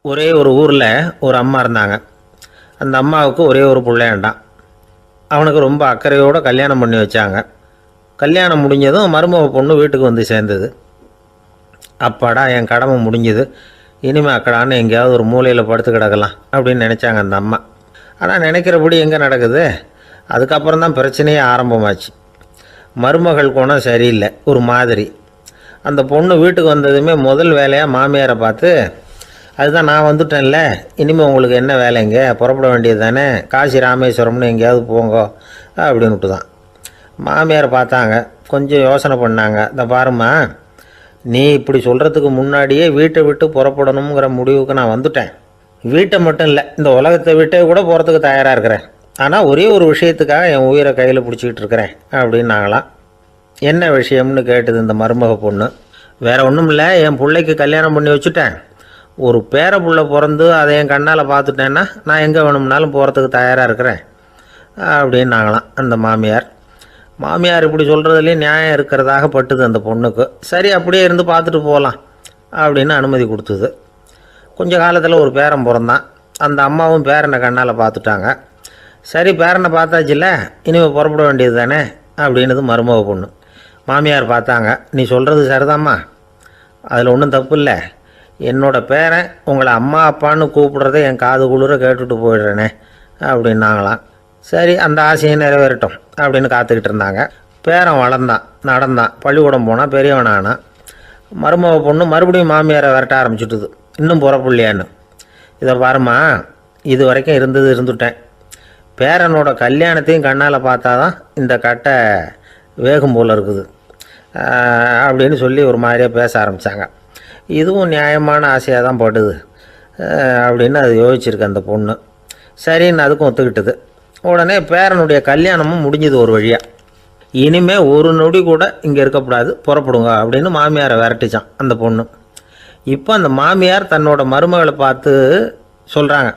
ஒரே ஒரு ஊரில் ஒரு அம்மா இருந்தாங்க. அந்த அம்மாவுக்கு ஒரே ஒரு பிள்ளையாண்டான். அவனுக்கு ரொம்ப அக்கறையோடு கல்யாணம் பண்ணி வச்சாங்க. கல்யாணம் முடிஞ்சதும் மருமக பொண்ணு வீட்டுக்கு வந்து சேர்ந்தது. அப்பாடா, என் கடமை முடிஞ்சது, இனிமேல் அக்கடான்னு எங்கேயாவது ஒரு மூலையில் படுத்து கிடக்கலாம் அப்படின்னு நினச்சாங்க அந்த அம்மா. ஆனால் நினைக்கிறபடி எங்கே நடக்குது? அதுக்கப்புறம் தான் பிரச்சனையே ஆரம்பமாச்சு. மருமகள் குணம் சரியில்லை, ஒரு மாதிரி. அந்த பொண்ணு வீட்டுக்கு வந்ததுமே முதல் வேலையாக மாமியாரை பார்த்து, அதுதான் நான் வந்துட்டேன்ல, இனிமேல் உங்களுக்கு என்ன வேலைங்க, புறப்பட வேண்டியது தானே, காசி ராமேஸ்வரம்னு எங்கேயாவது போங்க அப்படின்னுட்டு தான். மாமியார் பார்த்தாங்க, கொஞ்சம் யோசனை பண்ணாங்க. இந்த பாருமா, நீ இப்படி சொல்கிறதுக்கு முன்னாடியே வீட்டை விட்டு புறப்படணுங்கிற முடிவுக்கு நான் வந்துட்டேன். வீட்டை மட்டும் இல்லை, இந்த உலகத்தை விட்டே கூட போகிறதுக்கு தயாராக இருக்கிறேன். ஆனால் ஒரே ஒரு விஷயத்துக்காக என் உயிரை கையில் பிடிச்சிக்கிட்டு இருக்கிறேன் அப்படின்னாங்களாம். என்ன விஷயம்னு கேட்டது இந்த மருமக பொண்ணு. வேறு ஒன்றும் இல்லை, என் பிள்ளைக்கு கல்யாணம் பண்ணி வச்சுட்டேன். ஒரு பேர புள்ள பிறந்து அதை என் கண்ணால் பார்த்துட்டேன்னா நான் எங்கே வேணும்னாலும் போகிறதுக்கு தயாராக இருக்கிறேன் அப்படின்னாங்களாம் அந்த மாமியார். மாமியார் இப்படி சொல்கிறதுலேயும் நியாயம் இருக்கிறதாக பட்டுது அந்த பொண்ணுக்கு. சரி, அப்படியே இருந்து பார்த்துட்டு போகலாம் அப்படின்னு அனுமதி கொடுத்தது. கொஞ்ச காலத்தில் ஒரு பேரன் பிறந்தான். அந்த அம்மாவும் பேரனை கண்ணால் பார்த்துட்டாங்க. சரி, பேரனை பார்த்தாச்சுல்ல, இனிமேல் புறப்பட வேண்டியது தானே அப்படின்னது மருமக பொண்ணு. மாமியார் பார்த்தாங்க, நீ சொல்கிறது சரிதாம்மா, அதில் ஒன்றும் தப்பு இல்லை. என்னோடய பேரன் உங்களை அம்மா அப்பான்னு கூப்பிட்றத என் காது குளிர கேட்டுட்டு போயிடுறேனே அப்படின்னாங்களாம். சரி, அந்த ஆசையை நிறைவேறட்டும் அப்படின்னு காத்துக்கிட்டு இருந்தாங்க. பேரன் வளர்ந்தான், நடந்தான், பள்ளிக்கூடம் போனால் பெரியவனானா. மருமக பொண்ணு மறுபடியும் மாமியாரை விரட்ட ஆரம்பிச்சுட்டுது, இன்னும் புறப்புள்ளையான்னு. இதை பாருமா, இது வரைக்கும் இருந்துட்டேன். பேரனோட கல்யாணத்தையும் கண்ணால் பார்த்தா தான் இந்த கட்டை வேகும் போல் இருக்குது அப்படின்னு சொல்லி ஒரு மாதிரியாக பேச ஆரம்பித்தாங்க. இதுவும் நியாயமான ஆசையாக தான் படுது அப்படின்னு அது யோசிச்சிருக்கு அந்த பொண்ணு. சரின்னு அதுக்கும் ஒத்துக்கிட்டது. உடனே பேரனுடைய கல்யாணமும் முடிஞ்சது ஒரு வழியாக. இனிமேல் ஒரு நொடி கூட இங்கே இருக்கக்கூடாது, புறப்படுங்க அப்படின்னு மாமியாரை விரட்டிச்சான் அந்த பொண்ணு. இப்போ அந்த மாமியார் தன்னோட மருமகளை பார்த்து சொல்கிறாங்க,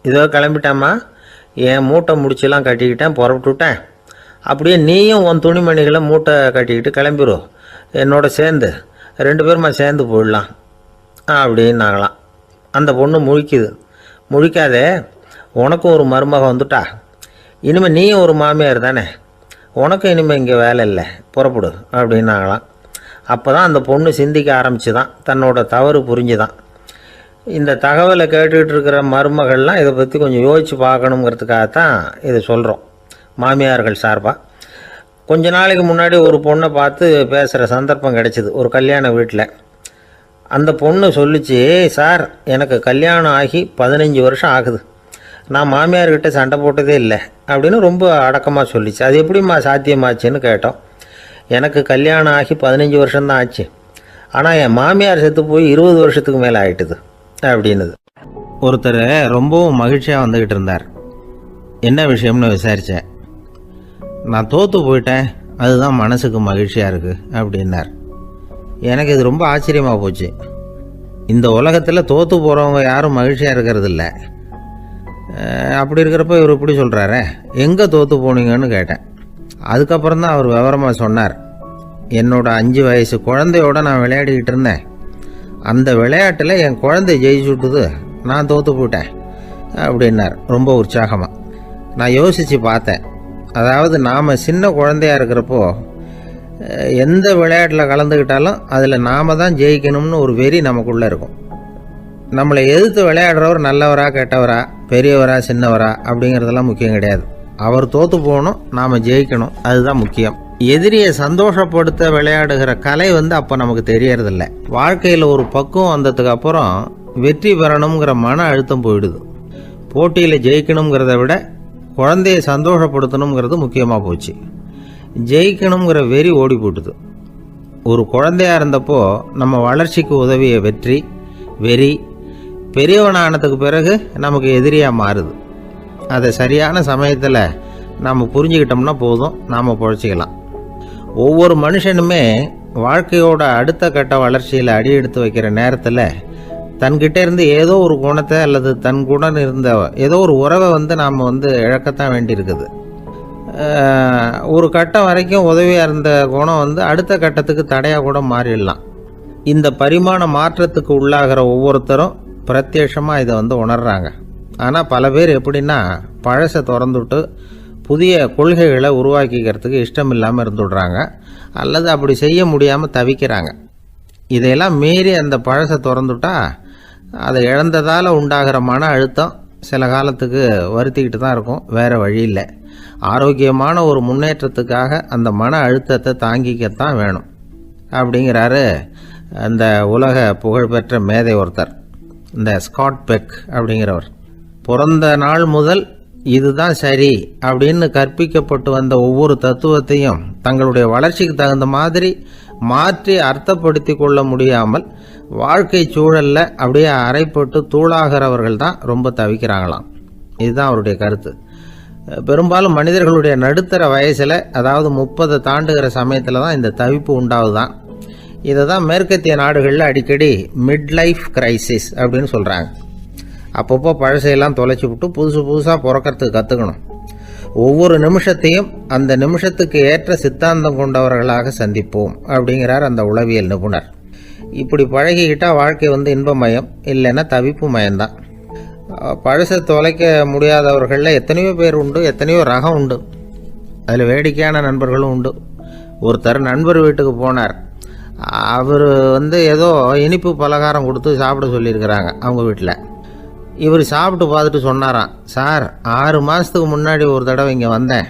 இதோ கிளம்பிட்டேம்மா, என் மூட்டை முடிச்செல்லாம் கட்டிக்கிட்டேன், புறப்பட்டுவிட்டேன். அப்படியே நீயும் உன் துணிமணிகளை மூட்டை கட்டிக்கிட்டு கிளம்பிடும், என்னோட சேர்ந்து 2 பேருமா சேர்ந்து போயிடலாம் அப்படின்னாங்களாம். அந்த பொண்ணு முழிக்குது. முழிக்காதே, உனக்கும் ஒரு மருமக வந்துட்டா, இனிமேல் நீயும் ஒரு மாமியார் தானே, உனக்கும் இனிமேல் இங்கே வேலை இல்லை, புறப்படு அப்படின்னாங்களாம். அப்போ தான் அந்த பொண்ணு சிந்திக்க ஆரம்பிச்சு தான், தன்னோட தவறு புரிஞ்சுதான். இந்த தகவலை கேட்டுக்கிட்டு இருக்கிற மருமகள்லாம் இதை பற்றி கொஞ்சம் யோசித்து பார்க்கணுங்கிறதுக்காகத்தான் இதை சொல்கிறோம் மாமியார்கள் சார்பாக. கொஞ்ச நாளைக்கு முன்னாடி ஒரு பொண்ணை பார்த்து பேசுகிற சந்தர்ப்பம் கிடச்சிது ஒரு கல்யாண வீட்டில். அந்த பொண்ணு சொல்லிச்சு, சார், எனக்கு கல்யாணம் ஆகி 15 வருஷம் ஆகுது, நான் மாமியார்கிட்ட சண்டை போட்டதே இல்லை அப்படின்னு ரொம்ப அடக்கமாக சொல்லிச்சு. அது எப்படிம்மா சாத்தியமாச்சுன்னு கேட்டோம். எனக்கு கல்யாணம் ஆகி 15 வருஷம்தான் ஆச்சு, ஆனால் என் மாமியார் செத்து போய் 20 வருஷத்துக்கு மேலே ஆகிட்டுது அப்படின்னுது. ஒருத்தர் ரொம்பவும் மகிழ்ச்சியாக வந்துக்கிட்டு இருந்தார். என்ன விஷயம்னு விசாரித்தேன். நான் தோற்று போயிட்டேன், அதுதான் மனசுக்கு மகிழ்ச்சியாக இருக்குது அப்படின்னார். எனக்கு இது ரொம்ப ஆச்சரியமாக போச்சு. இந்த உலகத்தில் தோற்று போகிறவங்க யாரும் மகிழ்ச்சியாக இருக்கிறதில்ல. அப்படி இருக்கிறப்ப இவர் இப்படி சொல்கிறாரே, எங்கே தோற்று போனீங்கன்னு கேட்டேன். அதுக்கப்புறம் தான் அவர் விவரமாக சொன்னார். என்னோட 5 வயசு குழந்தையோடு நான் விளையாடிக்கிட்டு இருந்தேன். அந்த விளையாட்டில் என் குழந்தை ஜெயிச்சு விட்டுது, நான் தோற்று போயிட்டேன் அப்படின்னார் ரொம்ப உற்சாகமாக. நான் யோசித்து பார்த்தேன். அதாவது நாம் சின்ன குழந்தையாக இருக்கிறப்போ எந்த விளையாட்டில் கலந்துக்கிட்டாலும் அதில் நாம் தான் ஜெயிக்கணும்னு ஒரு வெறி நமக்குள்ளே இருக்கும். நம்மளை எதிர்த்து விளையாடுறவர் நல்லவரா கெட்டவரா, பெரியவரா சின்னவரா அப்படிங்கிறதெல்லாம் முக்கியம் கிடையாது. அவர் தோற்று போகணும், நாம் ஜெயிக்கணும், அதுதான் முக்கியம். எதிரியை சந்தோஷப்படுத்த விளையாடுகிற கலை அப்போ நமக்கு தெரியறதில்ல. வாழ்க்கையில் ஒரு பக்குவம் வந்ததுக்கு அப்புறம் வெற்றி பெறணுங்கிற மன அழுத்தம் போயிடுது. போட்டியில் ஜெயிக்கணுங்கிறத விட குழந்தையை சந்தோஷப்படுத்தணுங்கிறது முக்கியமாக போச்சு. ஜெயிக்கணுங்கிற வெறி ஓடி போட்டுது. ஒரு குழந்தையாக இருந்தப்போ நம்ம வளர்ச்சிக்கு உதவிய வெறி பெரியவனானதுக்கு பிறகு நமக்கு எதிரியாக மாறுது. அதை சரியான சமயத்தில் நாம் புரிஞ்சுக்கிட்டோம்னா போதும், நாம் பொழைச்சிக்கலாம். ஒவ்வொரு மனுஷனுமே வாழ்க்கையோட அடுத்த கட்ட வளர்ச்சியில் அடி எடுத்து வைக்கிற நேரத்தில் தன்கிட்ட இருந்து ஏதோ ஒரு குணத்தை அல்லது தன் குணம் இருந்த ஏதோ ஒரு உறவை நாம் இழக்கத்தான் வேண்டியிருக்குது. ஒரு கட்டம் வரைக்கும் உதவியாக இருந்த குணம் அடுத்த கட்டத்துக்கு தடையாக கூட மாறிடலாம். இந்த பரிமாண மாற்றத்துக்கு உள்ளாகிற ஒவ்வொருத்தரும் பிரத்யட்சமாக இதை உணர்றாங்க. ஆனால் பல பேர் எப்படின்னா பழசை திறந்துவிட்டு புதிய கொள்கைகளை உருவாக்கிக்கிறதுக்கு இஷ்டம் இல்லாமல் இருந்துடுறாங்க, அல்லது அப்படி செய்ய முடியாமல் தவிக்கிறாங்க. இதையெல்லாம் மீறி அந்த பழசை திறந்துட்டா அதை இழந்ததால் உண்டாகிற மன அழுத்தம் சில காலத்துக்கு வருத்திக்கிட்டு தான் இருக்கும், வேறு வழி இல்லை. ஆரோக்கியமான ஒரு முன்னேற்றத்துக்காக அந்த மன அழுத்தத்தை தாங்கிக்கத்தான் வேணும் அப்படிங்கிறாரு அந்த உலக புகழ்பெற்ற மேதை ஒருத்தர், இந்த ஸ்காட் பெக் அப்படிங்கிறவர். பிறந்த நாள் முதல் இதுதான் சரி அப்படின்னு கற்பிக்கப்பட்டு வந்த ஒவ்வொரு தத்துவத்தையும் தங்களுடைய வளர்ச்சிக்கு தகுந்த மாதிரி மாற்றி அர்த்தப்படுத்தி கொள்ள முடியாமல் வாழ்க்கை சூழலில் அப்படியே அரைப்பட்டு தூளாகிறவர்கள் தான் ரொம்ப தவிக்கிறாங்களாம். இதுதான் அவருடைய கருத்து. பெரும்பாலும் மனிதர்களுடைய நடுத்தர வயசில், அதாவது 30 தாண்டுகிற சமயத்தில் தான் இந்த தவிப்பு உண்டாகுதான். இதை தான் மேற்கத்திய நாடுகளில் அடிக்கடி மிட் லைஃப் கிரைசிஸ் அப்படின்னு சொல்கிறாங்க. அப்பப்போ பழசையெல்லாம் தொலைச்சி விட்டு புதுசாக பிறக்கிறதுக்கு கற்றுக்கணும். ஒவ்வொரு நிமிஷத்தையும் அந்த நிமிஷத்துக்கு ஏற்ற சித்தாந்தம் கொண்டவர்களாக சந்திப்போம் அப்படிங்கிறார் அந்த உளவியல் நிபுணர். இப்படி பழகிக்கிட்டால் வாழ்க்கை இன்பமயம், இல்லைன்னா தவிப்பு மயம்தான். பழசை தொலைக்க முடியாதவர்களில் எத்தனையோ பேர் உண்டு, எத்தனையோ ரகம் உண்டு. அதில் வேடிக்கையான நண்பர்களும் உண்டு. ஒருத்தர் நண்பர் வீட்டுக்கு போனார். அவர் ஏதோ இனிப்பு பலகாரம் கொடுத்து சாப்பிட சொல்லியிருக்கிறாங்க அவங்க வீட்டில். இவர் சாப்பிட்டு பார்த்துட்டு சொன்னாராம், சார் 6 மாதத்துக்கு முன்னாடி ஒரு தடவை இங்கே வந்தேன்,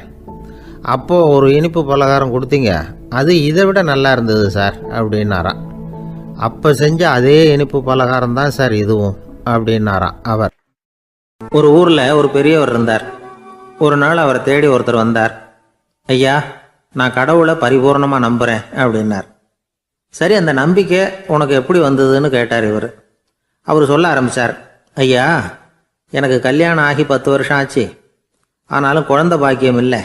அப்போது ஒரு இனிப்பு பலகாரம் கொடுத்தீங்க, அது இதை விட நல்லா இருந்தது சார் அப்படின்னாராம். அப்போ செஞ்ச அதே இனிப்பு பலகாரம் தான் சார் இதுவும் அப்படின்னாராம் அவர். ஒரு ஊரில் ஒரு பெரியவர் இருந்தார். ஒரு நாள் அவரை தேடி ஒருத்தர் வந்தார். ஐயா, நான் கடவுளை பரிபூர்ணமாக நம்புகிறேன் அப்படின்னார். சரி, அந்த நம்பிக்கை உனக்கு எப்படி வந்ததுன்னு கேட்டார் இவர். அவர் சொல்ல ஆரம்பித்தார், ஐயா, எனக்கு கல்யாணம் ஆகி 10 வருஷம் ஆச்சு, ஆனாலும் குழந்தை பாக்கியம் இல்லை.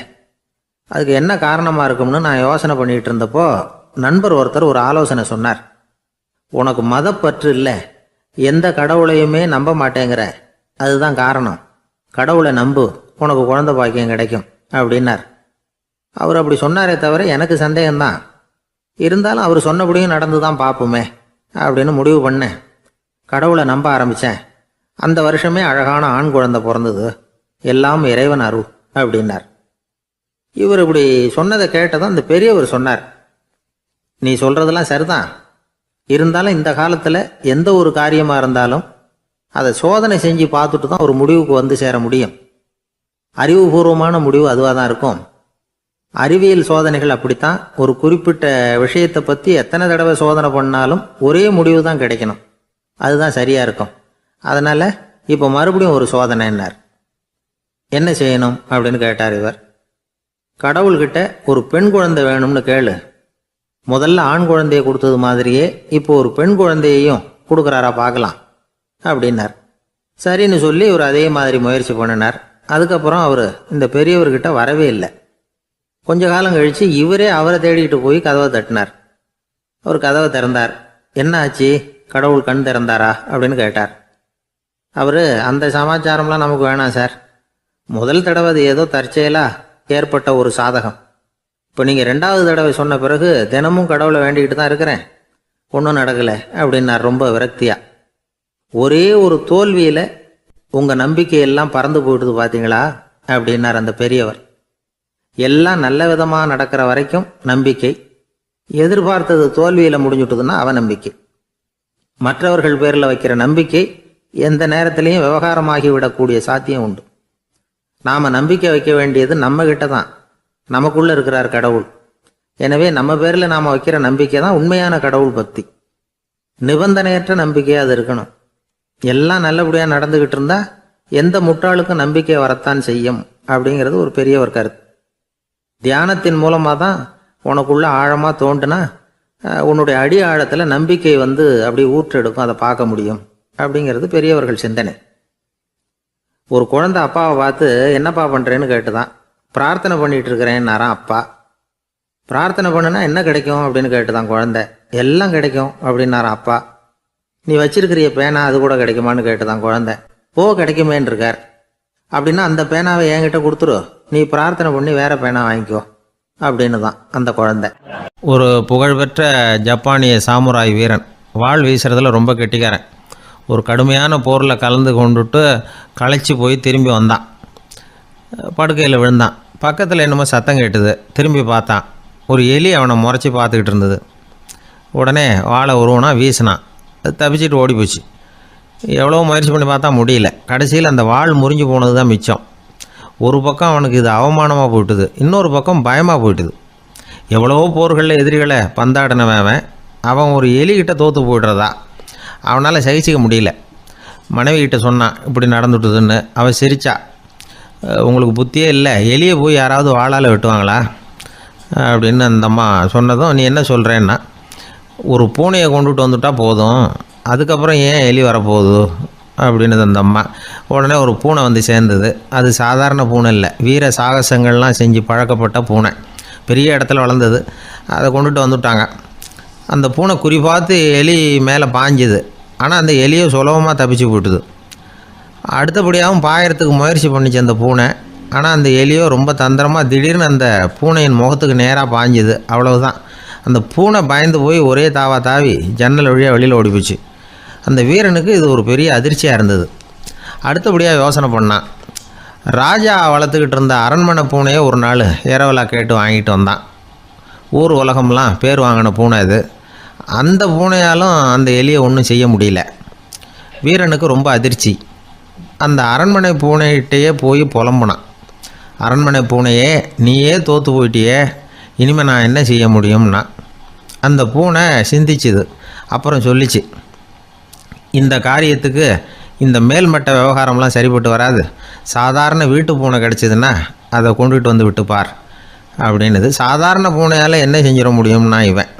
அதுக்கு என்ன காரணமாக இருக்கும்னு நான் யோசனை பண்ணிகிட்டு இருந்தப்போ நண்பர் ஒருத்தர் ஒரு ஆலோசனை சொன்னார். உனக்கு மதப்பற்று இல்லை, எந்த கடவுளையுமே நம்ப மாட்டேங்கிற, அதுதான் காரணம். கடவுளை நம்பு, உனக்கு குழந்தை பாக்கியம் கிடைக்கும் அப்படின்னார். அவர் அப்படி சொன்னாரே தவிர எனக்கு சந்தேகம்தான். இருந்தாலும் அவர் சொன்னபடியும் நடந்து தான் பார்ப்போமே அப்படின்னு முடிவு பண்ணேன். கடவுளை நம்ப ஆரம்பித்தேன். அந்த வருஷமே அழகான ஆண் குழந்தை பிறந்தது. எல்லாம் இறைவன் அருள் அப்படின்னார். இவர் இப்படி சொன்னதை கேட்டதும் அந்த பெரியவர் சொன்னார், நீ சொல்கிறதெல்லாம் சரிதான், இருந்தாலும் இந்த காலத்தில் எந்த ஒரு காரியமாக இருந்தாலும் அதை சோதனை செஞ்சு பார்த்துட்டு தான் ஒரு முடிவுக்கு சேர முடியும். அறிவுபூர்வமான முடிவு அதுவாக தான் இருக்கும். அறிவியல் சோதனைகள் அப்படித்தான். ஒரு குறிப்பிட்ட விஷயத்தை பற்றி எத்தனை தடவை சோதனை பண்ணாலும் ஒரே முடிவு தான் கிடைக்கணும், அதுதான் சரியாக இருக்கும். அதனால் இப்போ மறுபடியும் ஒரு சோதனைன்னார். என்ன செய்யணும் அப்படின்னு கேட்டார் இவர். கடவுள்கிட்ட ஒரு பெண் குழந்தை வேணும்னு கேளு. முதல்ல ஆண் குழந்தையை கொடுத்தது மாதிரியே இப்போ ஒரு பெண் குழந்தையையும் கொடுக்குறாரா பார்க்கலாம் அப்படின்னார். சரின்னு சொல்லி இவர் அதே மாதிரி முயற்சி பண்ணினார். அதுக்கப்புறம் அவர் இந்த பெரியவர்கிட்ட வரவே இல்லை. கொஞ்ச காலம் கழித்து இவரே அவரை தேடிக்கிட்டு போய் கதவை தட்டினார். அவர் கதவை திறந்தார். என்ன ஆச்சு, கடவுள் கண் திறந்தாரா அப்படின்னு கேட்டார். அவர், அந்த சமாச்சாரம்லாம் நமக்கு வேணாம் சார், முதல் தடவை அது ஏதோ தற்செயலாக ஏற்பட்ட ஒரு சாதகம். இப்போ நீங்கள் 2வது தடவை சொன்ன பிறகு தினமும் கடவுளை வேண்டிக்கிட்டு தான் இருக்கிறேன், ஒன்றும் நடக்கலை அப்படின்னார் ரொம்ப விரக்தியாக. ஒரே ஒரு தோல்வியில் உங்கள் நம்பிக்கையெல்லாம் பறந்து போயிடுது பார்த்தீங்களா அப்படின்னார் அந்த பெரியவர். எல்லாம் நல்ல விதமாக நடக்கிற வரைக்கும் நம்பிக்கை, எதிர்பார்த்தது தோல்வியில் முடிஞ்சுட்டுதுன்னா அவநம்பிக்கை. மற்றவர்கள் பேரில் வைக்கிற நம்பிக்கை எந்த நேரத்திலையும் விவகாரமாகிவிடக்கூடிய சாத்தியம் உண்டு. நாம் நம்பிக்கை வைக்க வேண்டியது நம்மகிட்ட தான், நமக்குள்ளே இருக்கிறார் கடவுள். எனவே நம்ம பேரில் நாம் வைக்கிற நம்பிக்கை தான் உண்மையான கடவுள் பக்தி. நிபந்தனையற்ற நம்பிக்கையாக அது இருக்கணும். எல்லாம் நல்லபடியாக நடந்துக்கிட்டு இருந்தால் எந்த முட்டாளுக்கும் நம்பிக்கை வரத்தான் செய்யும் அப்படிங்கிறது ஒரு பெரிய ஒரு கருத்து. தியானத்தின் மூலமாக தான் உனக்குள்ள ஆழமாக தோண்டுனா உன்னுடைய அடி ஆழத்தில் நம்பிக்கை அப்படி ஊற்றெடுக்கும், அதை பார்க்க முடியும் அப்படிங்கிறது பெரியவர்கள் சிந்தனை. ஒரு குழந்தை அப்பாவை பார்த்து என்னப்பா பண்ணுறேன்னு கேட்டுதான். பிரார்த்தனை பண்ணிட்டு இருக்கிறேன்னாராம் அப்பா. பிரார்த்தனை பண்ணுனா என்ன கிடைக்கும் அப்படின்னு கேட்டுதான் குழந்தை. எல்லாம் கிடைக்கும் அப்படின்னாராம் அப்பா. நீ வச்சிருக்கிறிய பேனா அது கூட கிடைக்குமான்னு கேட்டுதான் குழந்தை. கிடைக்குமேன்னு இருக்கார். அப்படின்னா அந்த பேனாவை என்கிட்ட கொடுத்துரு, நீ பிரார்த்தனை பண்ணி வேற பேனா வாங்கிக்கோ அப்படின்னு தான் அந்த குழந்தை. ஒரு புகழ்பெற்ற ஜப்பானிய சாமுராய் வீரன், வாள் வீசுறதுல ரொம்ப கெட்டிக்காரன். ஒரு கடுமையான போரில் கலந்து கொண்டுட்டு களைச்சி போய் திரும்பி வந்தான். படுக்கையில் விழுந்தான். பக்கத்தில் என்னமோ சத்தம் கேட்டுது. திரும்பி பார்த்தான். ஒரு எலி அவனை முறைச்சி பார்த்துக்கிட்டு இருந்தது. உடனே வாழை உருவனா வீசினான். அது தப்பிச்சிட்டு ஓடி போச்சு. எவ்வளோ முயற்சி பண்ணி பார்த்தா முடியல. கடைசியில் அந்த வாள் முறிஞ்சு போனது தான் மிச்சம். ஒரு பக்கம் அவனுக்கு இது அவமானமாக போயிட்டுது, இன்னொரு பக்கம் பயமாக போயிட்டுது. எவ்வளவோ போர்களில் எதிரிகளை பந்தாடினவன் அவன் ஒரு எலிகிட்ட தோற்று போய்டுறதா அவனால் சகிச்சிக்க முடியல. மனைவிகிட்ட சொன்னான் இப்படி நடந்துட்டுதுன்னு. அவள் சிரிச்சா. உங்களுக்கு புத்தியே இல்லை, எலியை போய் யாராவது வாளால் வெட்டுவாங்களா அப்படின்னு அந்த அம்மா சொன்னதும், நீ என்ன சொல்கிறேன்னா, ஒரு பூனையை கொண்டுட்டு வந்துட்டால் போதும், அதுக்கப்புறம் ஏன் எலி வரப்போகுது அப்படின்னு அந்த அம்மா. உடனே ஒரு பூனை வந்து சேர்ந்தது. அது சாதாரண பூனை இல்லை, வீர சாகசங்கள்லாம் செஞ்சு பழக்கப்பட்ட பூனை. பெரிய இடத்துல வளர்ந்தது. அதை கொண்டுட்டு வந்துட்டாங்க. அந்த பூனை குறி பார்த்து எலி மேலே பாஞ்சுது. ஆனால் அந்த எலியை சுலபமாக தப்பிச்சு போட்டுது. அடுத்தபடியாகவும் பாயறதுக்கு முயற்சி பண்ணிச்சு அந்த பூனை. ஆனால் அந்த எலியோ ரொம்ப தந்திரமாக திடீர்னு அந்த பூனையின் முகத்துக்கு நேராக பாஞ்சுது. அவ்வளவுதான். அந்த பூனை பயந்து போய் ஒரே தாவி ஜன்னல் வழியாக வெளியில் ஓடி போச்சு. அந்த வீரனுக்கு இது ஒரு பெரிய அதிர்ச்சியாக இருந்தது. அடுத்தபடியாக யோசனை பண்ணான். ராஜா வளர்த்துக்கிட்டு இருந்த அரண்மனை பூனையை ஒரு நாள் இரவலாக கேட்டு வாங்கிட்டு வந்தான். ஊர் உலகம்லாம் பேர் வாங்கின பூனை இது. அந்த பூனையாலும் அந்த எலியை ஒன்றும் செய்ய முடியல. வீரனுக்கு ரொம்ப அதிர்ச்சி. அந்த அரண்மனை பூனைகிட்டையே போய் புலம்புனான். அரண்மனை பூனையே, நீயே தோற்று போயிட்டியே, இனிமேல் நான் என்ன செய்ய முடியும்னா. அந்த பூனை சிந்திச்சுது. அப்புறம் சொல்லிச்சு, இந்த காரியத்துக்கு இந்த மேல்மட்ட விவகாரம்லாம் சரிப்பட்டு வராது. சாதாரண வீட்டு பூனை கிடச்சிதுன்னா அதை கொண்டுகிட்டு வந்து விட்டுப்பார் அப்படின்னுது. சாதாரண பூனையால் என்ன செஞ்சிட முடியும்னா இவன்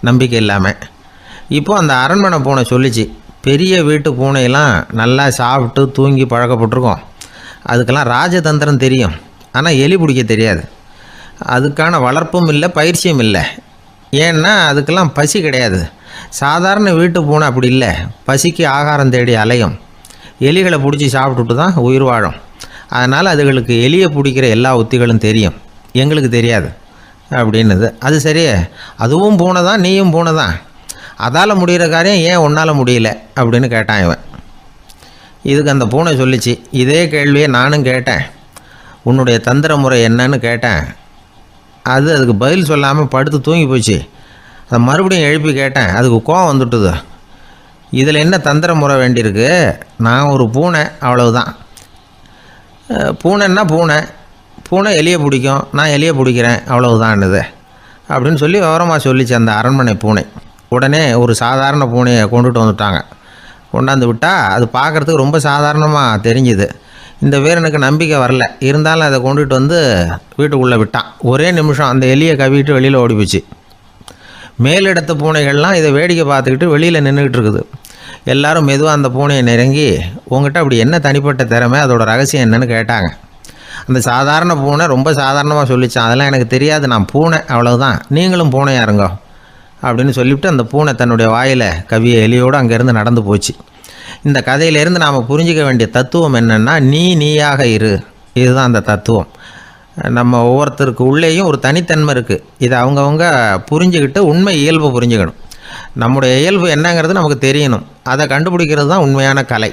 நம்பிக்கை இல்லாமல். இப்போது அந்த அரண்மனை பூனை சொல்லிச்சு, பெரிய வீட்டு பூனையெல்லாம் நல்லா சாப்பிட்டு தூங்கி பழக்கப்பட்டிருக்கோம். அதுக்கெல்லாம் ராஜதந்திரம் தெரியும், ஆனால் எலி பிடிக்க தெரியாது. அதுக்கான வளர்ப்பும் இல்லை, பயிற்சியும் இல்லை. ஏன்னா அதுக்கெல்லாம் பசி கிடையாது. சாதாரண வீட்டு பூனை அப்படி இல்லை, பசிக்கு ஆகாரம் தேடி அலையும். எலிகளை பிடிச்சி சாப்பிட்டுட்டு தான் உயிர் வாழும். அதனால் அதுகளுக்கு எலியை பிடிக்கிற எல்லா உத்திகளும் தெரியும், எங்களுக்கு தெரியாது அப்படின்னுது. அது சரியே, அதுவும் பூனை தான், நீயும் பூனை தான், அதால் முடிகிற காரியம் ஏன் உன்னால் முடியல அப்படின்னு கேட்டான் இவன். இதுக்கு அந்த பூனை சொல்லிச்சு, இதே கேள்வியை நானும் கேட்டேன், உன்னுடைய தந்திர முறை என்னன்னு கேட்டேன். அதுக்கு பதில் சொல்லாமல் படுத்து தூங்கி போச்சு. அதை மறுபடியும் எழுப்பி கேட்டேன், அதுக்கு கோவம் வந்துட்டுது. இதில் என்ன தந்திர முறை வேண்டியிருக்கு? நான் ஒரு பூனை, அவ்வளவுதான். பூனைன்னா பூனை, பூனை எலியை பிடிக்கும், நான் எலியை பிடிக்கிறேன், அவ்வளவுதான்னுது அப்படின்னு சொல்லி விவரமாக சொல்லிச்சு அந்த அரண்மனை பூனை. உடனே ஒரு சாதாரண பூனையை கொண்டுட்டு வந்துட்டாங்க. கொண்டாந்து விட்டால் அது பார்க்குறதுக்கு ரொம்ப சாதாரணமாக தெரிஞ்சுது. இந்த வீரனுக்கு நம்பிக்கை வரல. இருந்தாலும் அதை கொண்டுட்டு வந்து வீட்டுக்குள்ளே விட்டான். ஒரே நிமிஷம் அந்த எலியை கவிட்டு வெளியில் ஓடி போச்சு. மேலிடத்து பூனைகள்லாம் இதை வேடிக்கை பார்த்துக்கிட்டு வெளியில் நின்றுக்கிட்டு இருக்குது. எல்லோரும் மெதுவாக அந்த பூனையை நெருங்கி, உங்கள்கிட்ட அப்படி என்ன தனிப்பட்ட திறமை, அதோட ரகசியம் என்னன்னு கேட்டாங்க. அந்த சாதாரண பூனை ரொம்ப சாதாரணமாக சொல்லிச்சான், அதெல்லாம் எனக்கு தெரியாது, நான் பூனை, அவ்வளவுதான், நீங்களும் பூனையாக இருங்கோ அப்படின்னு சொல்லிவிட்டு அந்த பூனை தன்னுடைய வாயில் கவிய எலியோடு அங்கேருந்து நடந்து போச்சு. இந்த கதையிலேருந்து நாம் புரிஞ்சிக்க வேண்டிய தத்துவம் என்னென்னா, நீயாக இரு. இதுதான் அந்த தத்துவம். நம்ம ஒவ்வொருத்தருக்கு உள்ளேயும் ஒரு தனித்தன்மை இருக்குது. இதை அவங்கவுங்க புரிஞ்சுக்கிட்டு உண்மை இயல்பை புரிஞ்சுக்கணும். நம்முடைய இயல்பு என்னங்கிறது நமக்கு தெரியணும். அதை கண்டுபிடிக்கிறது தான் உண்மையான கலை.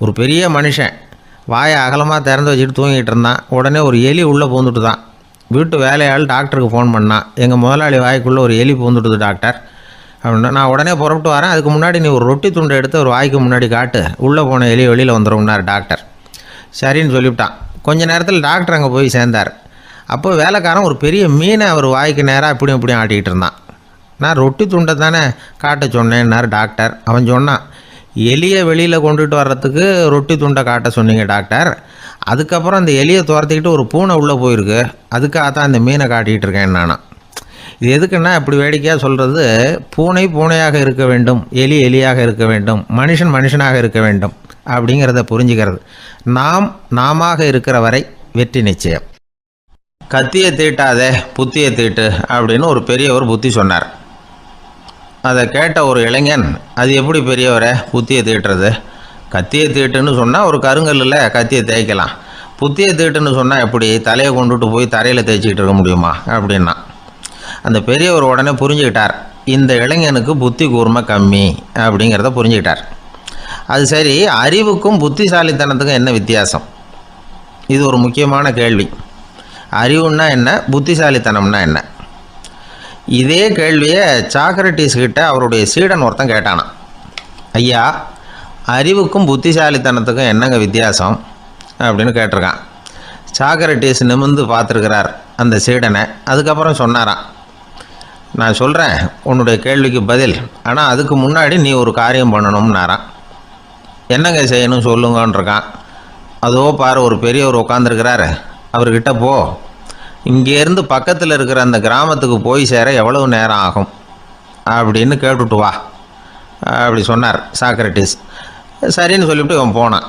ஒரு பெரிய மனுஷன் வாயை அகலமாக திறந்து வச்சுட்டு தூங்கிட்டு இருந்தான். உடனே ஒரு எலி உள்ளே பூந்துட்டு தான். வீட்டு வேலையாள் டாக்டருக்கு ஃபோன் பண்ணான், எங்கள் முதலாளி வாய்க்குள்ளே ஒரு எலி பூந்துட்டுது டாக்டர் அப்படின்னா. நான் உடனே புறப்பட்டு வரேன், அதுக்கு முன்னாடி நீ ஒரு ரொட்டி துண்டை எடுத்து ஒரு வாய்க்கு முன்னாடி காட்டு, உள்ளே போன எலி வெளியில் வந்துடும்னார் டாக்டர். சரின்னு சொல்லிவிட்டான். கொஞ்ச நேரத்தில் டாக்டர் அங்கே போய் சேர்ந்தார். அப்போ வேலைக்காரன் ஒரு பெரிய மீனை அவர் வாய்க்கு நேராக இப்படியும் இப்படியும் ஆட்டிக்கிட்டு இருந்தான். நான் ரொட்டி துண்டை தானே காட்ட சொன்னேன்னார் டாக்டர். அவன் சொன்னான், எலியை வெளியில் கொண்டுட்டு வர்றதுக்கு ரொட்டி துண்டை காட்ட சொன்னீங்க டாக்டர், அதுக்கப்புறம் அந்த எலியை துரத்திக்கிட்டு ஒரு பூனை உள்ளே போயிருக்கு, அதுக்காக தான் இந்த மீனை காட்டிகிட்டு இருக்கேன் நானா. இது எதுக்குன்னா, இப்படி வேடிக்கையாக சொல்கிறது, பூனை பூனையாக இருக்க வேண்டும், எலி எலியாக இருக்க வேண்டும், மனுஷன் மனுஷனாக இருக்க வேண்டும் அப்படிங்கிறத புரிஞ்சுக்கிறது. நாம இருக்கிற வரை வெற்றி நிச்சயம். கத்தியை தீட்டாதே புத்தியை தீட்டு அப்படின்னு ஒரு பெரியவர் புத்தி சொன்னார். அதை கேட்ட ஒரு இளைஞன், அது எப்படி பெரியவரை புத்தியை தீட்டுறது? கத்தியை தீட்டுன்னு சொன்னால் ஒரு கருங்கல்லில் கத்தியை தேய்க்கலாம், புத்தியை தீட்டுன்னு சொன்னால் எப்படி தலையை கொண்டுட்டு போய் தரையில் தேய்ச்சிக்கிட்டு இருக்க முடியுமா அப்படின்னா. அந்த பெரியவர் உடனே புரிஞ்சுக்கிட்டார், இந்த இளைஞனுக்கு புத்தி கூர்மை கம்மி அப்படிங்கிறத புரிஞ்சுக்கிட்டார். அது சரி, அறிவுக்கும் புத்திசாலித்தனத்துக்கும் என்ன வித்தியாசம்? இது ஒரு முக்கியமான கேள்வி. அறிவுன்னா என்ன, புத்திசாலித்தனம்னா என்ன? இதே கேள்வியை சாக்ரட்டிஸ் கிட்ட அவருடைய சீடன் ஒருத்தன் கேட்டானான். ஐயா, அறிவுக்கும் புத்திசாலித்தனத்துக்கும் என்னங்க வித்தியாசம் அப்படின்னு கேட்டிருக்கான். சாக்ரட்டிஸ் நிமிர்ந்து பார்த்துருக்கிறார் அந்த சீடனை. அதுக்கப்புறம் சொன்னாராம், நான் சொல்கிறேன் உன்னுடைய கேள்விக்கு பதில், ஆனால் அதுக்கு முன்னாடி நீ ஒரு காரியம் பண்ணணும்னாரான். என்னங்க செய்யணும் சொல்லுங்கன்றிருக்கான். அதோ பாரு, ஒரு பெரியவர் உட்காந்துருக்கிறாரு, அவர்கிட்ட போ, இங்கேருந்து பக்கத்தில் இருக்கிற அந்த கிராமத்துக்கு போய் சேர எவ்வளவு நேரம் ஆகும் அப்படின்னு கேட்டுட்டு வா அப்படி சொன்னார் சாக்ரட்டிஸ். சரின்னு சொல்லிவிட்டு இவன் போனான்.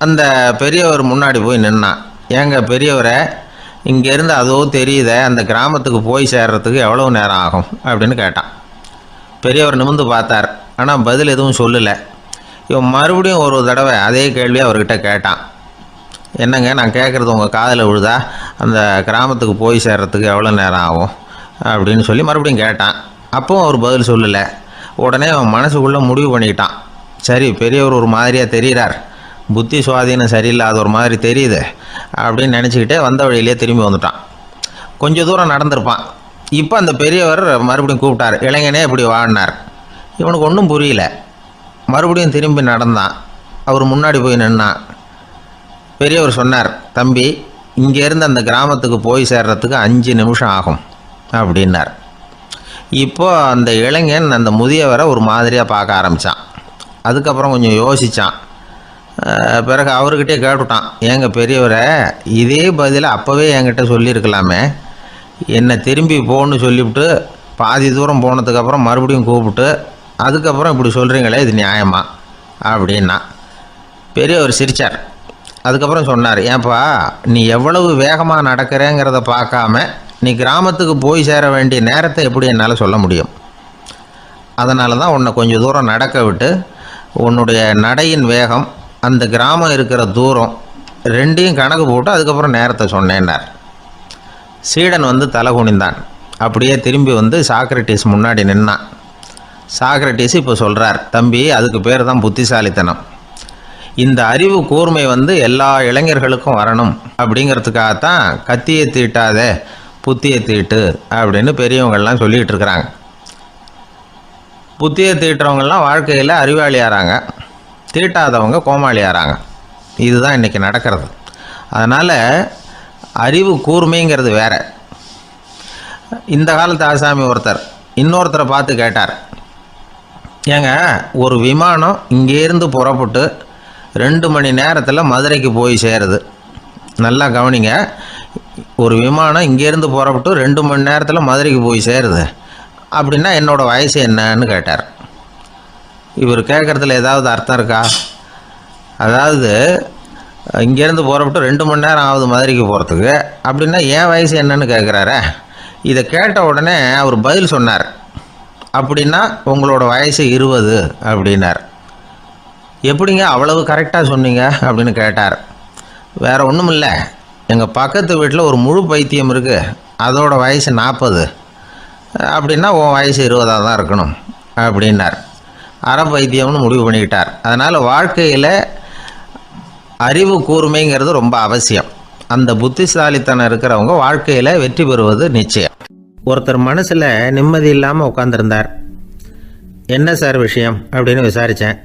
அந்த பெரியவர் முன்னாடி போய் நின்னான். ஏங்க பெரியவரை, இங்கேருந்து அதோ தெரியுத அந்த கிராமத்துக்கு போய் சேர்றதுக்கு எவ்வளோ நேரம் ஆகும் அப்படின்னு கேட்டான். பெரியவர் நிமிர்ந்து பார்த்தார், ஆனால் பதில் எதுவும் சொல்லலை. இவன் மறுபடியும் ஒரு தடவை அதே கேள்வியை அவர்கிட்ட கேட்டான். என்னங்க, நான் கேட்குறது உங்கள் காதில் விழுதா, அந்த கிராமத்துக்கு போய் சேர்றதுக்கு எவ்வளோ நேரம் ஆகும் அப்படின்னு சொல்லி மறுபடியும் கேட்டான். அப்பவும் அவர் பதில் சொல்லலை. உடனே அவன் மனசுக்குள்ளே முடிவு பண்ணிக்கிட்டான், சரி பெரியவர் ஒரு மாதிரியாக தெரிகிறார், புத்தி சுவாதீனம் சரியில்லாத ஒரு மாதிரி தெரியுது அப்படின்னு நினச்சிக்கிட்டே வந்த வழியிலே திரும்பி வந்துட்டான். கொஞ்சம் தூரம் நடந்திருப்பான். இப்போ அந்த பெரியவர் மறுபடியும் கூப்பிட்டார், இளைஞனே இப்படி வாழ்னார். இவனுக்கு ஒன்றும் புரியல. மறுபடியும் திரும்பி நடந்தான். அவர் முன்னாடி போய் நின்னான். பெரியவர் சொன்னார், தம்பி, இங்கேருந்து அந்த கிராமத்துக்கு போய் சேர்றதுக்கு 5 நிமிஷம் ஆகும் அப்படின்னார். இப்போது அந்த இளைஞன் அந்த முதியவரை ஒரு மாதிரியாக பார்க்க ஆரம்பித்தான். அதுக்கப்புறம் கொஞ்சம் யோசித்தான். பிறகு அவர்கிட்டே கேட்டுட்டான், ஏங்க பெரியவரை, இதே பதிலை அப்போவே என்கிட்ட சொல்லியிருக்கலாமே, என்னை திரும்பி போன்னு சொல்லிவிட்டு பாதி தூரம் போனதுக்கப்புறம் மறுபடியும் கூப்பிட்டு அதுக்கப்புறம் இப்படி சொல்கிறீங்களே, இது நியாயமா அப்படின்னா. பெரியவர் சிரித்தார். அதுக்கப்புறம் சொன்னார், ஏன்பா, நீ எவ்வளவு வேகமாக நடக்கிறேங்கிறத பார்க்காம நீ கிராமத்துக்கு போய் சேர வேண்டிய நேரத்தை எப்படி என்னால் சொல்ல முடியும்? அதனால தான் உன்னை கொஞ்சம் தூரம் நடக்க விட்டு உன்னுடைய நடையின் வேகம், அந்த கிராமம் இருக்கிற தூரம் ரெண்டையும் கணக்கு போட்டு அதுக்கப்புறம் நேரத்தை சொன்னேன்னார். சீடன் தலை குனிந்தான். அப்படியே திரும்பி சாக்ரட்டிஸ் முன்னாடி நின்னான். சாக்ரட்டிஸ் இப்போ சொல்கிறார், தம்பி, அதுக்கு பேர் தான் புத்திசாலித்தனம். இந்த அறிவு கூர்மை எல்லா இளைஞர்களுக்கும் வரணும் அப்படிங்கிறதுக்காகத்தான் கத்தியை தீட்டாத புத்தியை தீட்டு அப்படின்னு பெரியவங்கள்லாம் சொல்லிகிட்டு இருக்கிறாங்க. புத்தியை தீட்டுறவங்கெல்லாம் வாழ்க்கையில் அறிவாளியாகிறாங்க, தீட்டாதவங்க கோமாளியாகிறாங்க. இதுதான் இன்றைக்கி நடக்கிறது. அதனால் அறிவு கூர்மைங்கிறது வேறு. இந்த காலத்து ஆசாமி ஒருத்தர் இன்னொருத்தரை பார்த்து கேட்டார், ஏங்க, ஒரு விமானம் இங்கேருந்து புறப்பட்டு 2 மணி நேரத்தில் மதுரைக்கு போய் சேருது. நல்லா கவனிங்க, ஒரு விமானம் இங்கேருந்து புறப்பட்டு 2 மணி நேரத்தில் மதுரைக்கு போய் சேருது அப்படின்னா என்னோடய வயசு என்னன்னு கேட்டார். இவர் கேட்குறதுல ஏதாவது அர்த்தம் இருக்கா? அதாவது இங்கேருந்து புறப்பட்டு 2 மணி நேரம் ஆகுது மதுரைக்கு போகிறதுக்கு, அப்படின்னா என் வயசு என்னன்னு கேட்குறாரு. இதை கேட்ட உடனே அவர் பதில் சொன்னார், அப்படின்னா உங்களோட வயசு 20 அப்படின்னார். எப்படிங்க அவ்வளவு கரெக்டாக சொன்னீங்க அப்படின்னு கேட்டார். வேறு ஒன்றும் இல்லை, எங்கள் பக்கத்து வீட்டில் ஒரு முழு பைத்தியம் இருக்குது, அதோட வயசு 40, அப்படின்னா உன் வயசு 20 தான் இருக்கணும் அப்படின்னார். அரை பைத்தியம்னு முடிவு பண்ணிக்கிட்டார். அதனால் வாழ்க்கையில் அறிவு கூர்மைங்கிறது ரொம்ப அவசியம். அந்த புத்திசாலித்தனம் இருக்கிறவங்க வாழ்க்கையில் வெற்றி பெறுவது நிச்சயம். ஒருத்தர் மனசில் நிம்மதி இல்லாமல் உட்காந்துருந்தார். என்ன சார் விஷயம் அப்படின்னு விசாரித்தேன்.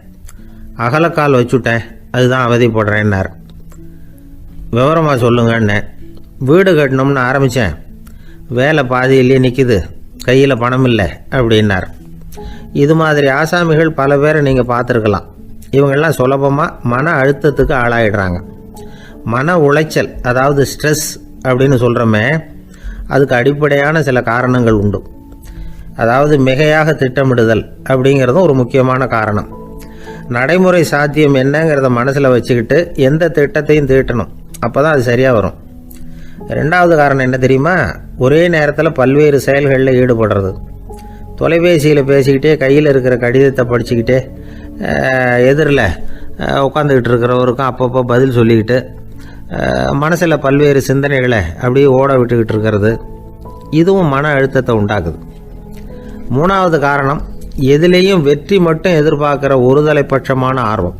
அகலக்கால் வச்சுட்டேன், அதுதான் அவதிப்படுறேன்னார். விவரமாக சொல்லுங்கன்னு. வீடு கட்டணும்னு ஆரம்பித்தேன், வேலை பாதியிலேயே நிற்கிது, கையில் பணம் இல்லை அப்படின்னார். இது மாதிரி ஆசாமிகள் பல பேரை நீங்கள் பார்த்துருக்கலாம். இவங்கெல்லாம் சுலபமாக மன அழுத்தத்துக்கு ஆளாயிடுறாங்க. மன உளைச்சல், அதாவது ஸ்ட்ரெஸ் அப்படின்னு சொல்கிறோமே, அதுக்கு அடிப்படையான சில காரணங்கள் உண்டு. அதாவது மிகையாக திட்டமிடுதல் அப்படிங்கிறதும் ஒரு முக்கியமான காரணம். நடைமுறை சாத்தியம் என்னங்கிறத மனசில் வச்சுக்கிட்டு எந்த திட்டத்தையும் தீட்டணும், அப்போ தான் அது சரியாக வரும். 2வது காரணம் என்ன தெரியுமா? ஒரே நேரத்தில் பல்வேறு செயல்களில் ஈடுபடுறது. தொலைபேசியில் பேசிக்கிட்டே கையில் இருக்கிற கடிதத்தை படிச்சுக்கிட்டே எதிரில் உட்காந்துக்கிட்டு இருக்கிறவருக்கும் அப்பப்போ பதில் சொல்லிக்கிட்டு மனசில் பல்வேறு சிந்தனைகளை அப்படியே ஓட விட்டுக்கிட்டு இருக்கிறது, இதுவும் மன அழுத்தத்தை உண்டாக்குது. 3வது காரணம், எதுலேயும் வெற்றி மட்டும் எதிர்பார்க்குற ஒருதலைப்பட்சமான ஆர்வம்.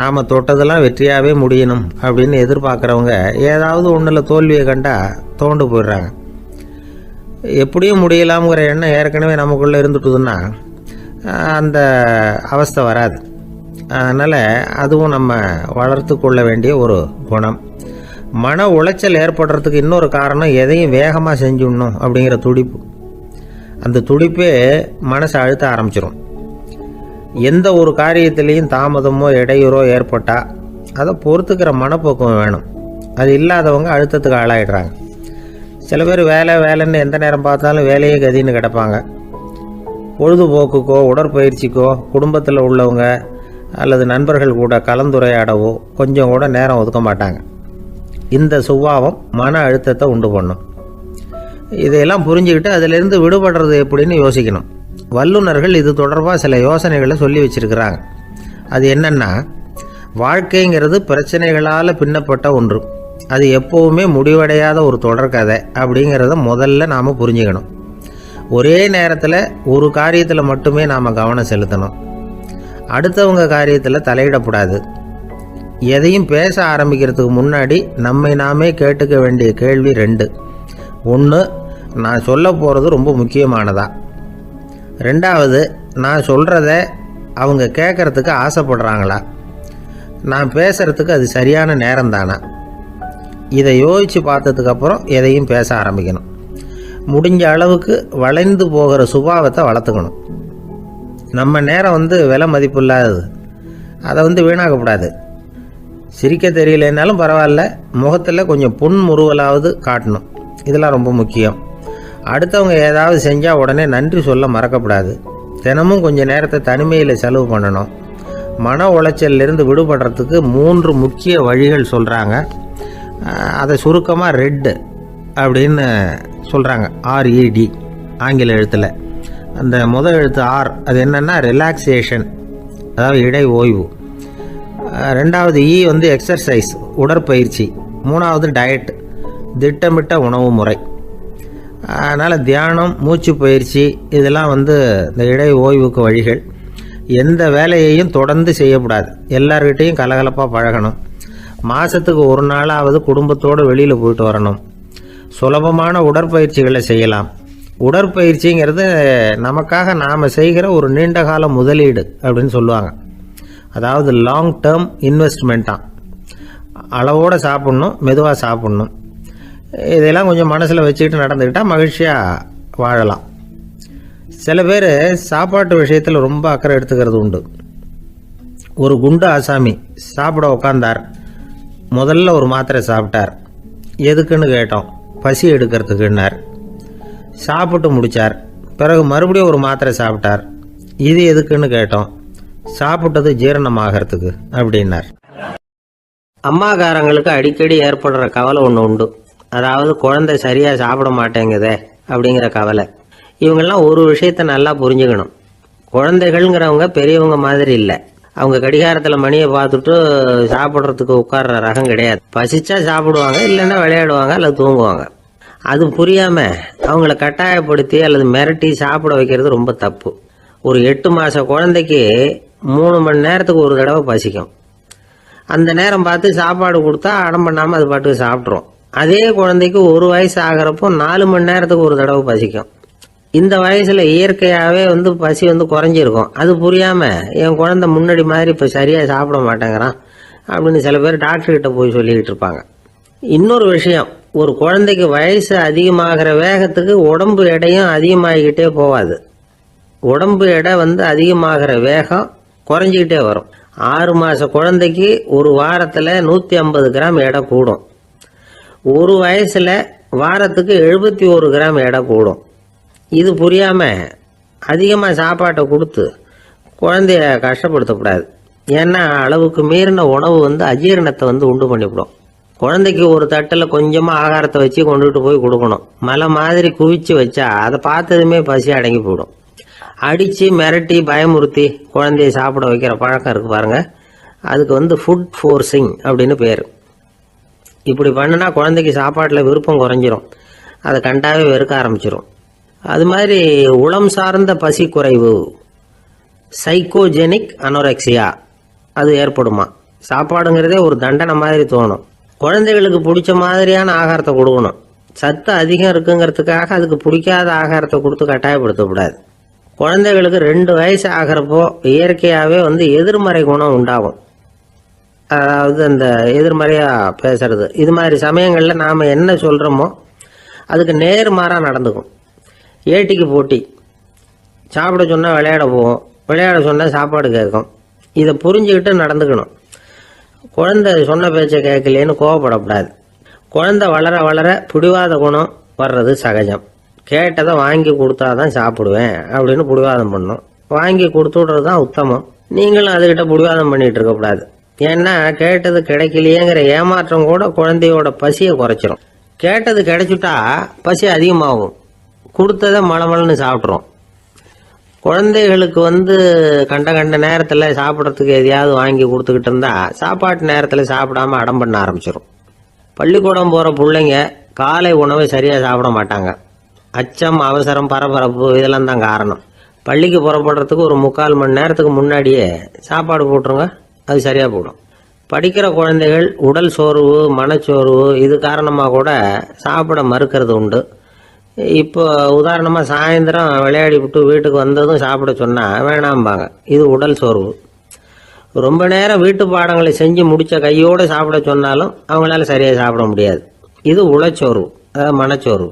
நாம் தொட்டதெல்லாம் வெற்றியாகவே முடியணும் அப்படின்னு எதிர்பார்க்குறவங்க ஏதாவது ஒன்றில் தோல்வியை கண்டால் தோண்டு போயிடுறாங்க. எப்படியும் முடியலாம்ங்கிற எண்ணம் ஏற்கனவே நமக்குள்ளே இருந்துட்டுதுன்னா அந்த அவஸ்தை வராது. அதனால் அதுவும் நம்ம வளர்த்து கொள்ள வேண்டிய ஒரு குணம். மன உளைச்சல் ஏற்படுறதுக்கு இன்னொரு காரணம் எதையும் வேகமாக செஞ்சுடணும் அப்படிங்கிற துடிப்பு. அந்த துடிப்பே மனசை அழுத்த ஆரம்பிச்சிடும். எந்த ஒரு காரியத்திலையும் தாமதமோ இடையூறோ ஏற்பட்டால் அதை பொறுத்துக்கிற மனப்போக்கம் வேணும். அது இல்லாதவங்க அழுத்தத்துக்கு ஆளாயிடுறாங்க. சில பேர் வேலைன்னு எந்த நேரம் பார்த்தாலும் வேலையே கதின்னு கிடப்பாங்க. பொழுதுபோக்குக்கோ உடற்பயிற்சிக்கோ குடும்பத்தில் உள்ளவங்க அல்லது நண்பர்கள் கூட கலந்துரையாடவோ கொஞ்சம் கூட நேரம் ஒதுக்க மாட்டாங்க. இந்த சுபாவம் மன அழுத்தத்தை உண்டு பண்ணும். இதையெல்லாம் புரிஞ்சுக்கிட்டு அதிலிருந்து விடுபடுறது எப்படின்னு யோசிக்கணும். வல்லுநர்கள் இது தொடர்பாக சில யோசனைகளை சொல்லி வச்சிருக்கிறாங்க. அது என்னன்னா, வாழ்க்கைங்கிறது பிரச்சனைகளால் பின்னப்பட்ட ஒன்று. அது எப்போவுமே முடிவடையாத ஒரு தொடர்கதை அப்படிங்கிறத முதல்ல நாம் புரிஞ்சுக்கணும். ஒரே நேரத்தில் ஒரு காரியத்தில் மட்டுமே நாம் கவனம் செலுத்தணும். அடுத்தவங்க காரியத்தில் தலையிடக்கூடாது. எதையும் பேச ஆரம்பிக்கிறதுக்கு முன்னாடி நம்மை நாமே கேட்டுக்க வேண்டிய கேள்வி 2. 1, நான் சொல்ல போகிறது ரொம்ப முக்கியமானதா? 2வது, நான் சொல்கிறத அவங்க கேட்குறதுக்கு ஆசைப்படுறாங்களா? நான் பேசுகிறதுக்கு அது சரியான நேரம் தானா? இதை யோசித்து பார்த்ததுக்கப்புறம் எதையும் பேச ஆரம்பிக்கணும். முடிஞ்ச அளவுக்கு வளைந்து போகிற சுபாவத்தை வளர்த்துக்கணும். நம்ம நேரம் விலை மதிப்பு இல்லாதது. அதை வீணாக்கக்கூடாது. சிரிக்க தெரியலனாலும் பரவாயில்ல, முகத்தில் கொஞ்சம் புன்முறுவலாவது காட்டணும். இதெல்லாம் ரொம்ப முக்கியம். அடுத்தவங்க ஏதாவது செஞ்சால் உடனே நன்றி சொல்ல மறக்கக்கூடாது. தினமும் கொஞ்சம் நேரத்தை தனிமையில் செலவு பண்ணணும். மன உளைச்சலிருந்து விடுபடுறதுக்கு 3 முக்கிய வழிகள் சொல்கிறாங்க. அதை சுருக்கமாக ரெட் அப்படின்னு சொல்கிறாங்க. RED ஆங்கில எழுத்தில். அந்த முதல் எழுத்து R, அது என்னென்னா ரிலாக்ஸேஷன், அதாவது இடை ஓய்வு. 2வது E எக்ஸர்சைஸ், உடற்பயிற்சி. 3வது டயட், திட்டமிட்ட உணவு முறை. அதனால் தியானம், மூச்சு பயிற்சி இதெல்லாம் இந்த இடை ஓய்வுக்கு வழிகள். எந்த வேலையையும் தொடர்ந்து செய்யக்கூடாது. எல்லார்கிட்டையும் கலகலப்பாக பழகணும். மாதத்துக்கு ஒரு நாளாவது குடும்பத்தோடு வெளியில் போயிட்டு வரணும். சுலபமான உடற்பயிற்சிகளை செய்யலாம். உடற்பயிற்சிங்கிறது நமக்காக நாம் செய்கிற ஒரு நீண்டகால முதலீடு அப்படின்னு சொல்லுவாங்க. அதாவது லாங் டேர்ம் இன்வெஸ்ட்மெண்ட்டாக. அளவோடு சாப்பிட்ணும், மெதுவாக சாப்பிட்ணும். இதெல்லாம் கொஞ்சம் மனசில் வச்சுக்கிட்டு நடந்துக்கிட்டால் மகிழ்ச்சியாக வாழலாம். சில பேர் சாப்பாட்டு விஷயத்தில் ரொம்ப அக்கறை எடுத்துக்கிறது உண்டு. ஒரு குண்டு ஆசாமி சாப்பிட உக்காந்தார். முதல்ல ஒரு மாத்திரை சாப்பிட்டார். எதுக்குன்னு கேட்டோம். பசி எடுக்கிறதுக்குன்னார். சாப்பிட்டு முடித்தார். பிறகு மறுபடியும் ஒரு மாத்திரை சாப்பிட்டார். இது எதுக்குன்னு கேட்டோம். சாப்பிட்டது ஜீரணமாகறதுக்கு அப்படின்னார். அம்மாக்காரங்களுக்கு அடிக்கடி ஏற்படுற கவலை ஒன்று உண்டு. அதாவது குழந்தை சரியாக சாப்பிட மாட்டேங்குதே அப்படிங்கிற கவலை. இவங்கெல்லாம் ஒரு விஷயத்தை நல்லா புரிஞ்சுக்கணும். குழந்தைகள்ங்கிறவங்க பெரியவங்க மாதிரி இல்லை. அவங்க கடிகாரத்தில் மணியை பார்த்துட்டு சாப்பிட்றதுக்கு உட்கார்ற ரகம் கிடையாது. பசிச்சா சாப்பிடுவாங்க, இல்லைன்னா விளையாடுவாங்க அல்லது தூங்குவாங்க. அது புரியாமல் அவங்கள கட்டாயப்படுத்தி அல்லது மிரட்டி சாப்பிட வைக்கிறது ரொம்ப தப்பு. ஒரு 8 மாத குழந்தைக்கு 3 மணி நேரத்துக்கு ஒரு தடவை பசிக்கும். அந்த நேரம் பார்த்து சாப்பாடு கொடுத்தா அடம் பண்ணாமல் அது பாட்டுக்கு சாப்பிட்றோம். அதே குழந்தைக்கு 1 வயசு ஆகிறப்போ 4 மணி நேரத்துக்கு ஒரு தடவை பசிக்கும். இந்த வயசில் இயற்கையாகவே பசி குறைஞ்சிருக்கும். அது புரியாமல் என் குழந்தை முன்னாடி மாதிரி இப்போ சரியாக சாப்பிட மாட்டேங்கிறான் அப்படின்னு சில பேர் டாக்டர்கிட்ட போய் சொல்லிக்கிட்டு இருப்பாங்க. இன்னொரு விஷயம், ஒரு குழந்தைக்கு வயசு அதிகமாகிற வேகத்துக்கு உடம்பு எடையும் அதிகமாகிக்கிட்டே போகாது. உடம்பு எடை அதிகமாகிற வேகம் குறைஞ்சிக்கிட்டே வரும். 6 மாத குழந்தைக்கு ஒரு வாரத்தில் 150 கிராம் எடை கூடும். ஒரு வயசில் வாரத்துக்கு 71 கிராம் எடை கூடும். இது புரியாமல் அதிகமாக சாப்பாட்டை கொடுத்து குழந்தைய கஷ்டப்படுத்தக்கூடாது. ஏன்னா அளவுக்கு மீறின உணவு அஜீரணத்தை உண்டு பண்ணிவிடும். குழந்தைக்கு ஒரு தட்டில் கொஞ்சமாக ஆகாரத்தை வச்சு கொண்டுகிட்டு போய் கொடுக்கணும். மலை மாதிரி குவிச்சு வச்சா அதை பார்த்ததுமே பசி அடங்கி போயிடும். அடித்து மிரட்டி பயமுறுத்தி குழந்தைய சாப்பிட வைக்கிற பழக்கம் இருக்குது பாருங்கள். அதுக்கு ஃபுட் ஃபோர்ஸிங் அப்படின்னு பேர். இப்படி பண்ணுனா குழந்தைக்கு சாப்பாட்டில் விருப்பம் குறைஞ்சிரும். அதை கண்டாவே வெறுக்க ஆரம்பிச்சிடும். அது மாதிரி உளம் சார்ந்த பசி குறைவு, சைக்கோஜெனிக் அனோரெக்சியா, அது ஏற்படுமா. சாப்பாடுங்கிறதே ஒரு தண்டனை மாதிரி தோணும். குழந்தைகளுக்கு பிடிச்ச மாதிரியான ஆகாரத்தை கொடுக்கணும். சத்து அதிகம் இருக்குங்கிறதுக்காக அதுக்கு பிடிக்காத ஆகாரத்தை கொடுத்து கட்டாயப்படுத்தக்கூடாது. குழந்தைகளுக்கு 2 வயசு ஆகிறப்போ இயற்கையாகவே எதிர்மறை குணம் உண்டாகும். அதாவது அந்த எதிர்மறையாக பேசுறது. இது மாதிரி சமயங்களில் நாம் என்ன சொல்கிறோமோ அதுக்கு நேர்மாறாக நடந்துக்கும். ஏட்டிக்கு போட்டி. சாப்பிட சொன்னால் விளையாட போவோம், விளையாட சொன்னால் சாப்பாடு கேட்கும். இதை புரிஞ்சுக்கிட்டு நடந்துக்கணும். குழந்தை சொன்ன பேச்சை கேட்கலேன்னு கோவப்படக்கூடாது. குழந்தை வளர வளர பிடிவாத குணம் வர்றது சகஜம். கேட்டதை வாங்கி கொடுத்தாதான் சாப்பிடுவேன் அப்படின்னு பிடிவாதம் பண்ணும். வாங்கி கொடுத்து விடுறது தான் உத்தமம். நீங்களும் அதுக்கிட்ட பிடிவாதம் பண்ணிட்டு இருக்கக்கூடாது. ஏன்னா கேட்டது கிடைக்கலையேங்கிற ஏமாற்றம் கூட குழந்தையோட பசியை குறைச்சிரும். கேட்டது கிடைச்சிட்டா பசி அதிகமாகும். கொடுத்ததை மளமளன்னு சாப்பிட்றோம். குழந்தைகளுக்கு கண்ட கண்ட நேரத்தில் சாப்பிட்றதுக்கு எதையாவது வாங்கி கொடுத்துக்கிட்டு இருந்தா சாப்பாட்டு நேரத்தில் சாப்பிடாம அடம் பண்ண ஆரம்பிச்சிடும். பள்ளிக்கூடம் போகிற பிள்ளைங்க காலை உணவை சரியாக சாப்பிட மாட்டாங்க. அச்சம், அவசரம், பரபரப்பு இதெல்லாம் தான் காரணம். பள்ளிக்கு புறப்படுறதுக்கு ஒரு 3/4 மணி நேரத்துக்கு முன்னாடியே சாப்பாடு போட்டுருங்க, அது சரியாக போடும். படிக்கிற குழந்தைகள் உடல் சோர்வு, மனச்சோர்வு இது காரணமாக கூட சாப்பிட மறுக்கிறது உண்டு. இப்போ உதாரணமாக சாயந்தரம் விளையாடி விட்டு வீட்டுக்கு வந்ததும் சாப்பிட சொன்னால் வேணாம்பாங்க. இது உடல் சோர்வு. ரொம்ப நேரம் வீட்டு பாடங்களை செஞ்சு முடித்த கையோடு சாப்பிட சொன்னாலும் அவங்களால சரியாக சாப்பிட முடியாது. இது உளச்சோர்வு, அதாவது மனச்சோர்வு.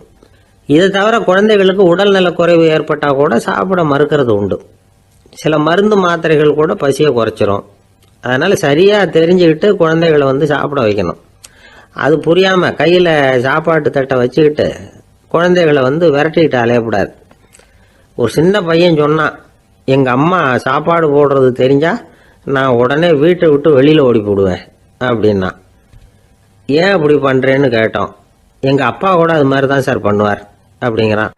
இதை தவிர குழந்தைகளுக்கு உடல்நல குறைவு ஏற்பட்டால் கூட சாப்பிட மறுக்கிறது உண்டு. சில மருந்து மாத்திரைகள் கூட பசியை குறைச்சிரும். அதனால் சரியாக தெரிஞ்சுக்கிட்டு குழந்தைகளை சாப்பிட வைக்கணும். அது புரியாமல் கையில் சாப்பாட்டு தட்டை வச்சுக்கிட்டு குழந்தைகளை விரட்டிக்கிட்டு அலையக்கூடாது. ஒரு சின்ன பையன் சொன்னான், எங்கள் அம்மா சாப்பாடு போடுறது தெரிஞ்சால் நான் உடனே வீட்டை விட்டு வெளியில் ஓடி போடுவேன் அப்படின்னா. ஏன் அப்படி பண்ணுறேன்னு கேட்டோம். எங்கள் அப்பா கூட அது மாதிரி தான் சார் பண்ணுவார் அப்படிங்கிறான்.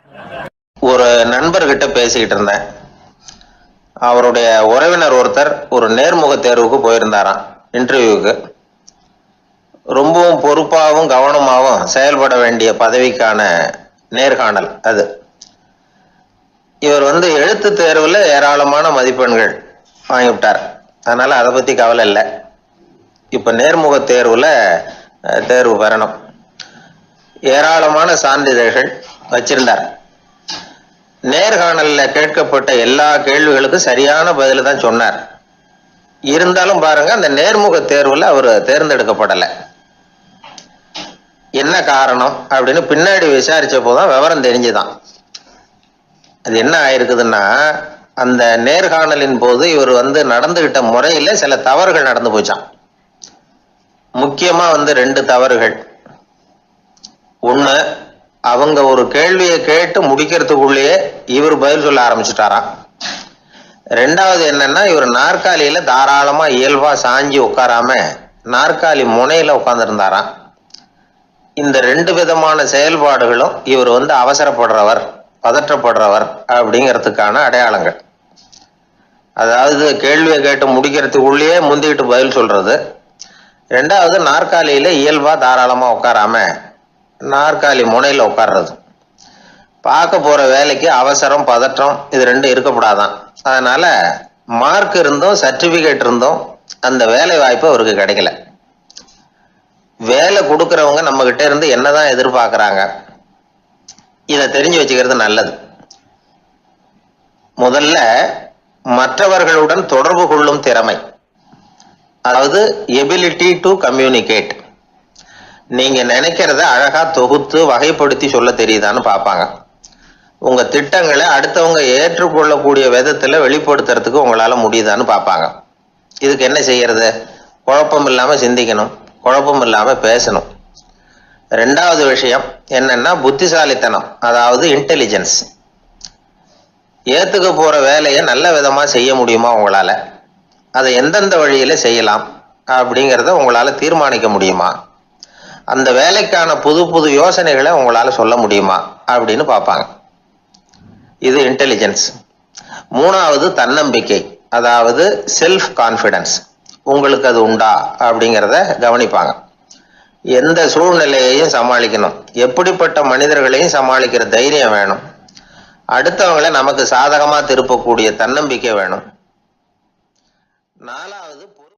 ஒரு நண்பர்கிட்ட பேசிக்கிட்டு இருந்தேன். அவருடைய உறவினர் ஒருத்தர் ஒரு நேர்முக தேர்வுக்கு போயிருந்தாராம், இன்டர்வியூக்கு. ரொம்பவும் பொறுப்பாகவும் கவனமாகவும் செயல்பட வேண்டிய பதவிக்கான நேர்காணல் அது. இவர் எழுத்து தேர்வில் ஏராளமான மதிப்பெண்கள் வாங்கிவிட்டார். அதனால அதை பற்றி கவலை இல்லை. இப்போ நேர்முக தேர்வில் தேர்வு பெறணும். ஏராளமான சான்றிதழ்கள் வச்சிருந்தார். நேர்காணலில் கேட்கப்பட்ட எல்லா கேள்விகளுக்கும் சரியான பதில தான் சொன்னார். இருந்தாலும் பாருங்க, அந்த நேர்முக தேர்வில் அவர் தேர்ந்தெடுக்கப்படலை. என்ன காரணம் அப்படின்னு பின்னாடி விசாரிச்ச போதுதான் விவரம் தெரிஞ்சுதான். அது என்ன ஆயிருக்குதுன்னா, அந்த நேர்காணலின் போது இவர் நடந்துகிட்ட முறையில சில தவறுகள் நடந்து போச்சான். முக்கியமா 2 தவறுகள். ஒண்ணு, அவங்க ஒரு கேள்வியை கேட்டு முடிக்கிறதுக்குள்ளேயே இவர் பதில் சொல்ல ஆரம்பிச்சுட்டாராம். 2வது என்னன்னா, இவர் நாற்காலியில தாராளமா இயல்பா சாஞ்சி உட்காராம நாற்காலி முனையில உட்கார்ந்துருந்தாராம். இந்த 2 விதமான செயல்பாடுகளும் இவர் அவசரப்படுறவர், பதற்றப்படுறவர் அப்படிங்கிறதுக்கான அடையாளங்கள். அதாவது கேள்வியை கேட்டு முடிக்கிறதுக்குள்ளேயே முந்திக்கிட்டு பதில் சொல்றது. 2வது, நாற்காலியில இயல்பா தாராளமா உட்காராம நாற்காலி முனையில உட்கார்றது. பார்க்க போற வேலைக்கு அவசரம், பதற்றம் இது 2 இருக்கக்கூடாதான். அதனால மார்க் இருந்தும் சர்டிபிகேட் இருந்தும் அந்த வேலை வாய்ப்பு அவருக்கு கிடைக்கல. வேலை கொடுக்கறவங்க நம்ம கிட்ட இருந்து என்னதான் எதிர்பார்க்கறாங்க, இதை தெரிஞ்சு வச்சுக்கிறது நல்லது. முதல்ல மற்றவர்களுடன் தொடர்பு கொள்ளும் திறமை, அதாவது எபிலிட்டி டு கம்யூனிகேட். நீங்க நினைக்கிறத அழகா தொகுத்து வகைப்படுத்தி சொல்ல தெரியுதான்னு பார்ப்பாங்க. உங்க திட்டங்களை அடுத்தவங்க ஏற்றுக்கொள்ளக்கூடிய விதத்துல வெளிப்படுத்துறதுக்கு உங்களால முடியுதான்னு பார்ப்பாங்க. இதுக்கு என்ன செய்யறது? குழப்பம் இல்லாம சிந்திக்கணும், குழப்பம் இல்லாம பேசணும். 2வது விஷயம் என்னன்னா புத்திசாலித்தனம், அதாவது இன்டெலிஜென்ஸ். ஏத்துக்க போற வேலையை நல்ல விதமா செய்ய முடியுமா உங்களால, அதை எந்தெந்த வழியில செய்யலாம் அப்படிங்கிறத உங்களால தீர்மானிக்க முடியுமா, அந்த வேலைக்கான புது புது யோசனைகளை உங்களால சொல்ல முடியுமா அப்படின்னு பார்ப்பாங்க. இது இன்டெலிஜென்ஸ். 3வது தன்னம்பிக்கை, அதாவது செல்ஃப் கான்ஃபிடன்ஸ். உங்களுக்கு அது உண்டா அப்படிங்கிறத கவனிப்பாங்க. எந்த சூழ்நிலையையும் சமாளிக்கணும், எப்படிப்பட்ட மனிதர்களையும் சமாளிக்கிற தைரியம் வேணும். அடுத்தவங்களை நமக்கு சாதகமா திருப்பக்கூடிய தன்னம்பிக்கை வேணும். 4